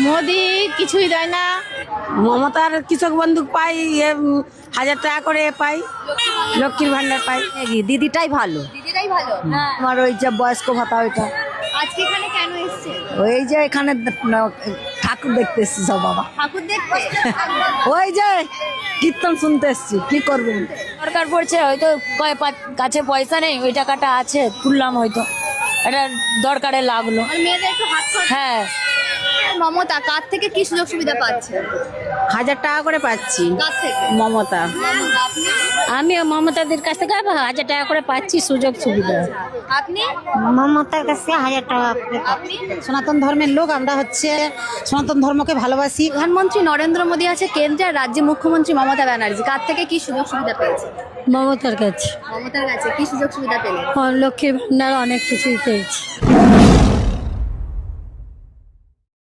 মোদি কিছুই দেয় না। মমতার কৃষক বন্ধু পাই, 1000 টাকা করে পাই, লক্ষ্মীর ভান্ডার পাই। দিদিটাই ভালো। দিদিটাই ভালো। হ্যাঁ, আমার ওই যে বয়স্ক ভাতা ওইটা, আজকে এখানে কেন এসছে? ওই যে এখানে ঠাকুর দেখতে এসছি সব বাবা, ঠাকুর দেখতে। ওই যে কীর্তন শুনতে এসছি, কি করবেন। দরকার পড়ছে হয়তো, কাছে পয়সা নেই, ওই টাকাটা আছে তুললাম, হয়তো এটা দরকারে লাগলো। আর মেয়েদের একটু হাত খরচ। হ্যাঁ, মমতা কার থেকে কি সুযোগ সুবিধা পাচ্ছে? 1000 টাকা করে পাচ্ছি কার থেকে? মমতা। মমতা, আপনি? আমি মমতাদের কাছ থেকে 1000 টাকা করে পাচ্ছি সুযোগ সুবিধা। আপনি? মমতার কাছে 1000 টাকা। আপনি? সনাতন ধর্মের লোক আমরা, হচ্ছে সনাতন ধর্মকে ভালোবাসি। প্রধানমন্ত্রী নরেন্দ্র মোদী আছে কেন্দ্রে, আর রাজ্যে মুখ্যমন্ত্রী মমতা ব্যানার্জি, কার থেকে কি সুযোগ সুবিধা পেয়েছে? মমতার কাছে মমতার কাছে কি সুযোগ সুবিধা পেলেন? লক্ষ্মীর ভান্ডার অনেক কিছুই পেয়েছি।